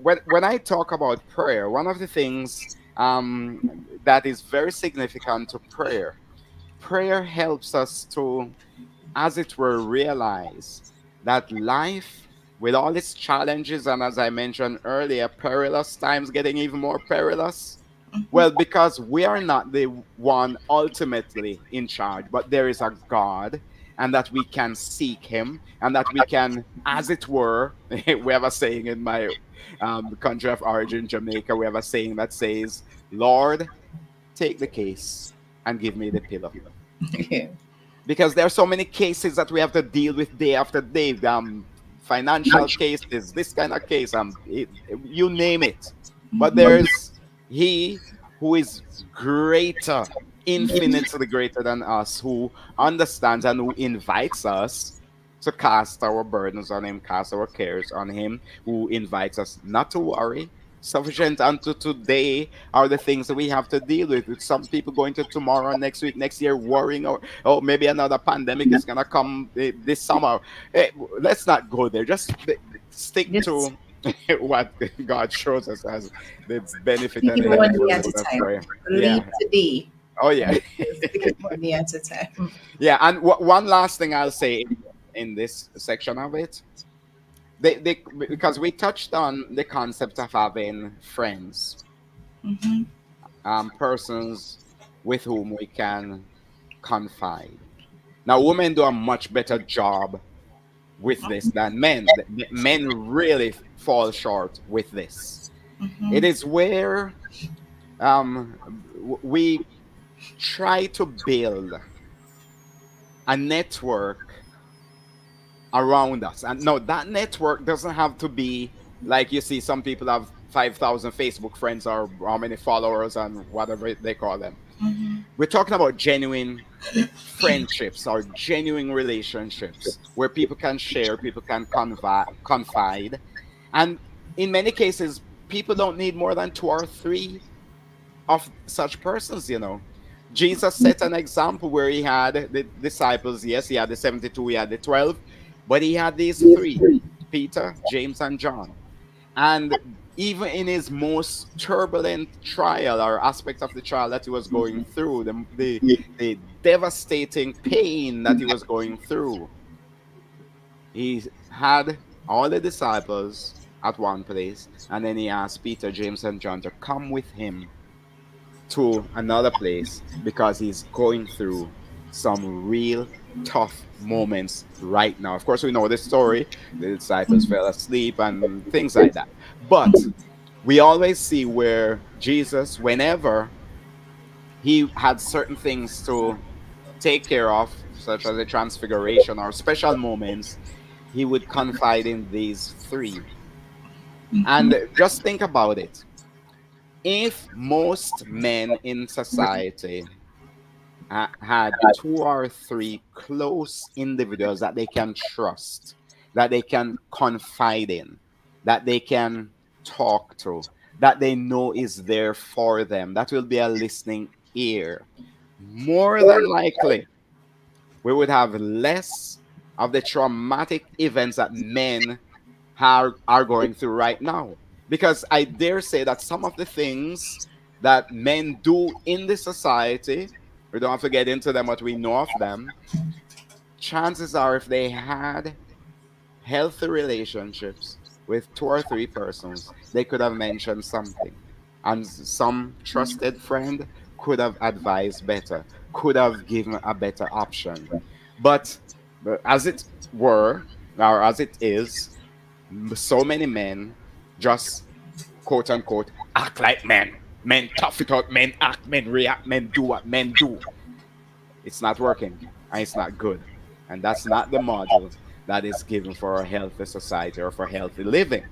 when I talk about prayer, one of the things that is very significant to prayer, prayer helps us to, as it were, realize that life, with all its challenges, and as I mentioned earlier, perilous times getting even more perilous. Well, because we are not the one ultimately in charge, but there is a God, and that we can seek Him, and that we can, as it were, we have a saying in my country of origin, Jamaica, we have a saying that says, Lord, take the case and give me the pillow, because there are so many cases that we have to deal with day after day. Financial cases, this kind of case, you name it. But there's He who is greater, infinitely greater than us, who understands and who invites us to cast our burdens on Him, cast our cares on Him, who invites us not to worry. Sufficient unto today are the things that we have to deal with some people going to tomorrow, next week, next year, worrying, or oh, maybe another pandemic is gonna come this summer. Let's not go there. Just stick Just to what God shows us as the benefit take and it the one helpful day at road a of time. prayer. Leave Yeah. today. Oh yeah. And just take it one day at a time. Yeah. And one last thing I'll say in this section of it, because we touched on the concept of having friends, persons with whom we can confide. Now, women do a much better job with this than men. Men really fall short with this. It is where we try to build a network around us. And no, that network doesn't have to be like you see some people have 5,000 Facebook friends or how many followers and whatever they call them. We're talking about genuine friendships or genuine relationships where people can share, people can confide. And in many cases, people don't need more than two or three of such persons. Jesus set an example where he had the disciples. Yes, he had the 72, he had the 12, but he had these three: Peter, James, and John. And even in his most turbulent trial or aspect of the trial that he was going through, the devastating pain that he was going through, he had all the disciples at one place, and then he asked Peter, James, and John to come with him to another place because he's going through some real tough moments right now. Of course, we know the story. The disciples fell asleep and things like that. But we always see where Jesus, whenever he had certain things to take care of, such as a transfiguration or special moments, he would confide in these three. And just think about it. If most men in society had two or three close individuals that they can trust, that they can confide in, that they can talk to, that they know is there for them, that will be a listening ear. More than likely, we would have less of the traumatic events that men are going through right now. Because I dare say that some of the things that men do in the society, we don't have to get into them, but we know of them. Chances are, if they had healthy relationships with two or three persons, they could have mentioned something. And some trusted friend could have advised better, could have given a better option. But, but as it were, or as it is, so many men just quote unquote act like men. Men tough it out, men act, men react, men do what men do. It's not working and it's not good. And that's not the model that is given for a healthy society or for healthy living.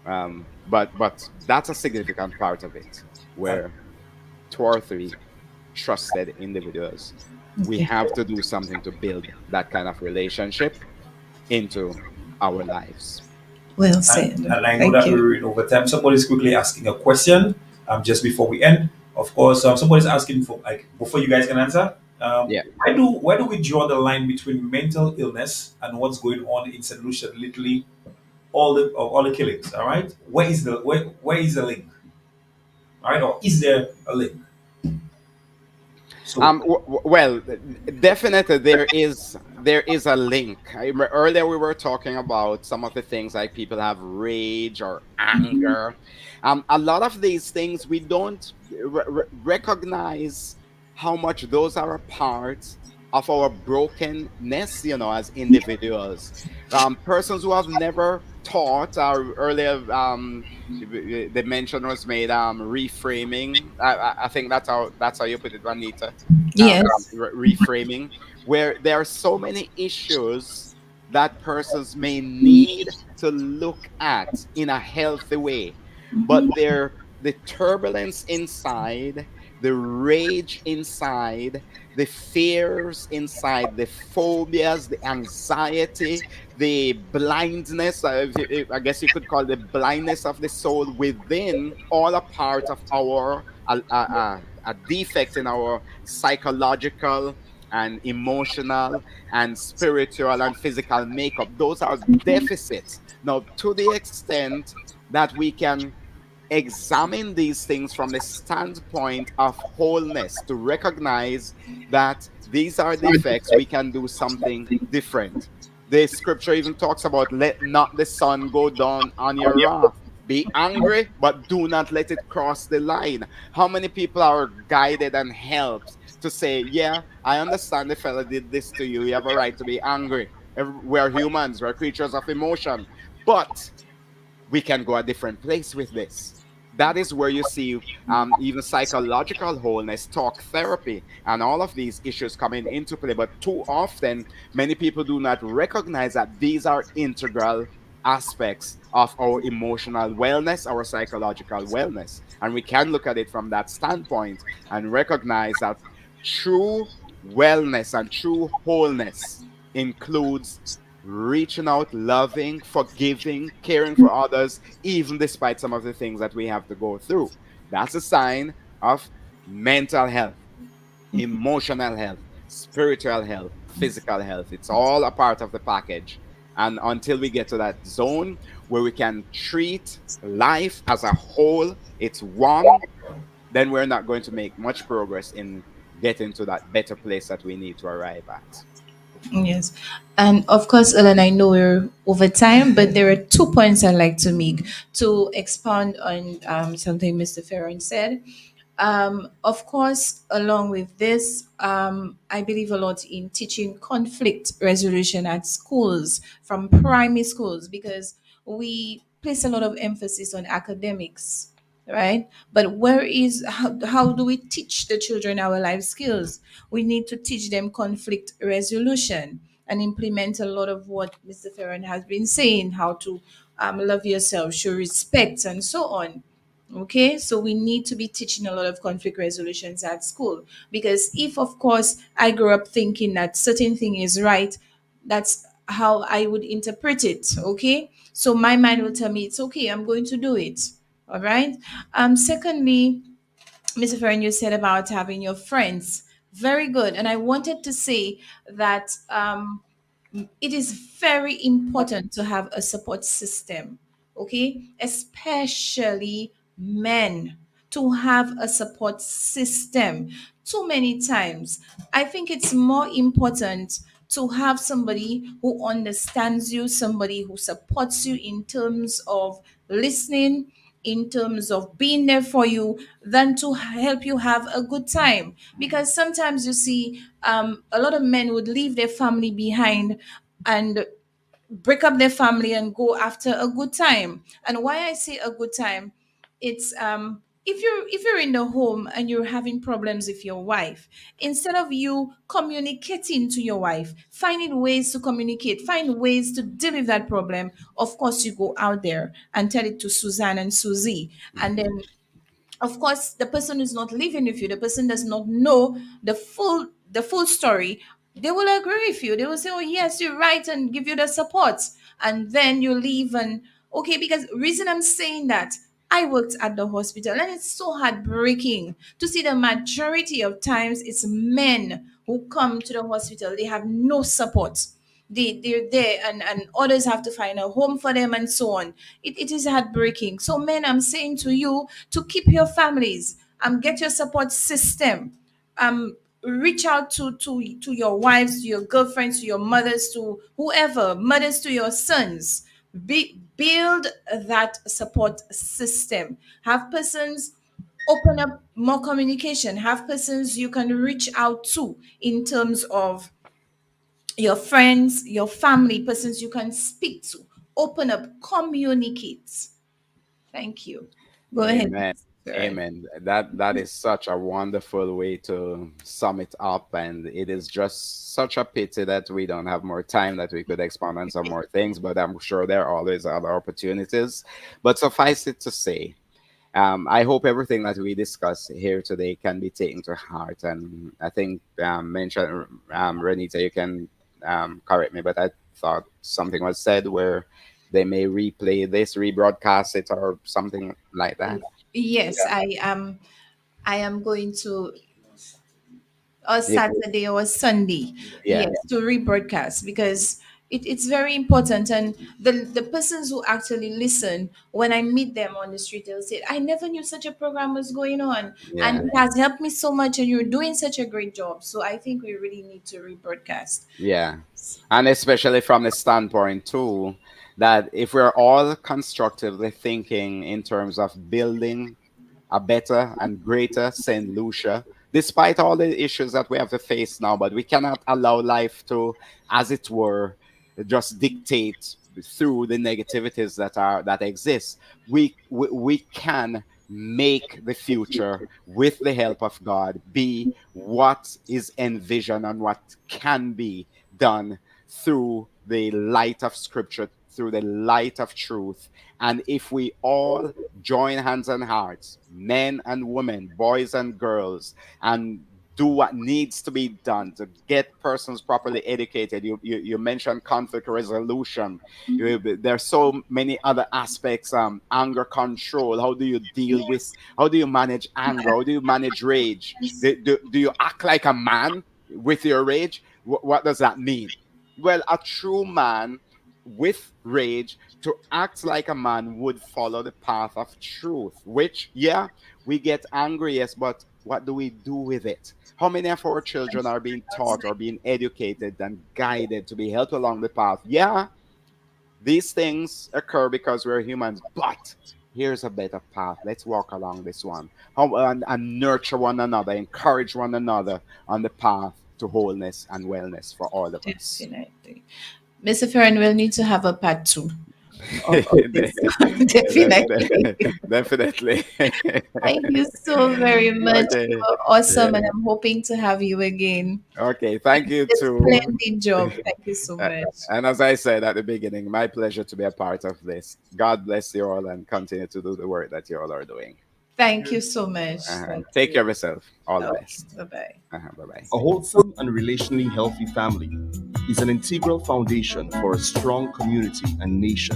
But that's a significant part of it, Uh, where two or three trusted individuals, we Okay. have to do something to build that kind of relationship into our lives. Well and said. I know Thank that you. we're in overtime. Somebody's quickly asking a question just before we end. Of course, somebody's asking for, like, before you guys can answer. Yeah. Where do we draw the line between mental illness and what's going on in St. Lucia? Literally, all the killings. All right, where is the link? All right, or is there a link? So Well, definitely there is a link. Earlier we were talking about some of the things like people have rage or anger. A lot of these things we don't recognize how much those are a part of our brokenness, as individuals. Persons who have never taught, or earlier, the mention was made, reframing. I think that's how you put it, Juanita. Yes. Reframing, where there are so many issues that persons may need to look at in a healthy way, but the turbulence inside, the rage inside, the fears inside, the phobias, the anxiety, the blindness, I guess you could call the blindness of the soul within, all a part of our a defect in our psychological and emotional and spiritual and physical makeup. Those are deficits. Now, to the extent that we can examine these things from the standpoint of wholeness, to recognize that these are defects, we can do something different. The scripture even talks about, let not the sun go down on your wrath. Be angry, but do not let it cross the line. How many people are guided and helped to say, yeah, I understand the fella did this to you. You have a right to be angry. We're humans, we're creatures of emotion. But we can go a different place with this. That is where you see, even psychological wholeness, talk therapy, and all of these issues coming into play. But too often, many people do not recognize that these are integral aspects of our emotional wellness, our psychological wellness. And we can look at it from that standpoint and recognize that true wellness and true wholeness includes reaching out, loving, forgiving, caring for others, even despite some of the things that we have to go through. That's a sign of mental health, emotional health, spiritual health, physical health. It's all a part of the package. And until we get to that zone where we can treat life as a whole, it's one, then we're not going to make much progress in getting to that better place that we need to arrive at. Yes. And of course, Ellen, I know we're over time, but there are 2 points I'd like to make to expound on something Mr. Ferron said. Of course, along with this, I believe a lot in teaching conflict resolution at schools, from primary schools, because we place a lot of emphasis on academics, right? But how do we teach the children our life skills? We need to teach them conflict resolution and implement a lot of what Mr. Ferron has been saying, how to love yourself, show respect, and so on. Okay, so we need to be teaching a lot of conflict resolutions at school, because if, of course, I grew up thinking that certain thing is right, that's how I would interpret it. Okay, so my mind will tell me it's okay, I'm going to do it. All right. Secondly, Mr. Ferrin, you said about having your friends. Very good. And I wanted to say that it is very important to have a support system. okay, especially men, to have a support system. Too many times, I think it's more important to have somebody who understands you, somebody who supports you in terms of listening, in terms of being there for you, than to help you have a good time. Because sometimes you see, a lot of men would leave their family behind and break up their family and go after a good time. And why I say a good time, it's if you're in the home and you're having problems with your wife, instead of you communicating to your wife, finding ways to communicate, find ways to deal with that problem, of course you go out there and tell it to Suzanne and Susie. And then, of course, the person who's not living with you, the person does not know the full story, they will agree with you. They will say, oh yes, you're right, and give you the support. And then you leave. And okay, because reason I'm saying that, I worked at the hospital, and it's so heartbreaking to see the majority of times it's men who come to the hospital. They have no support. They're there, and others have to find a home for them and so on. It is heartbreaking. So men, I'm saying to you to keep your families, get your support system, reach out to your wives, to your girlfriends, to your mothers, to whoever, mothers to your sons. Build that support system. Have persons, open up more communication, have persons you can reach out to in terms of your friends, your family, persons you can speak to. Open up, communicate. Thank you. Go ahead. Amen. Sharon. Amen. That is such a wonderful way to sum it up, and it is just such a pity that we don't have more time that we could expand on some more things. But I'm sure there are always other opportunities. But suffice it to say, I hope everything that we discuss here today can be taken to heart. And I think mentioned Renita, you can correct me, but I thought something was said where they may replay this, rebroadcast it, or something like that. Yes, I am going to, or If, Saturday or Sunday, yeah, yes, to rebroadcast, because it's very important. And the persons who actually listen, when I meet them on the street, they'll say, I never knew such a program was going on. And yeah, it has helped me so much, and you're doing such a great job. So I think we really need to rebroadcast. yeah. And especially from the standpoint too, that if we're all constructively thinking in terms of building a better and greater St. Lucia, despite all the issues that we have to face now. But we cannot allow life to, as it were, just dictate through the negativities that exist. We can make the future with the help of God be what is envisioned and what can be done through the light of scripture, through the light of truth. And if we all join hands and hearts, men and women, boys and girls, and do what needs to be done to get persons properly educated. You mentioned conflict resolution. There's so many other aspects. Anger control. How do you deal with? How do you manage anger? How do you manage rage? Do you act like a man with your rage? What does that mean? Well, a true man with rage, to act like a man, would follow the path of truth, which, yeah, we get angry, yes, but what do we do with it? How many of our children are being taught or being educated and guided to be helped along the path? Yeah, these things occur because we're humans, but here's a better path. Let's walk along this one. And nurture one another, encourage one another on the path to wholeness and wellness for all of us. Definitely. Mr. Farron will need to have a part two of this. Definitely. Definitely. Thank you so very much. You Okay. are awesome, Yeah. and I'm hoping to have you again. Okay. Thank you A too. splendid job. Thank you so much. And as I said at the beginning, my pleasure to be a part of this. God bless you all and continue to do the work that you all are doing. Thank you so much. Thank Take you. care of yourself. All the Okay. best. Bye bye. Bye bye. A wholesome and relationally healthy family is an integral foundation for a strong community and nation.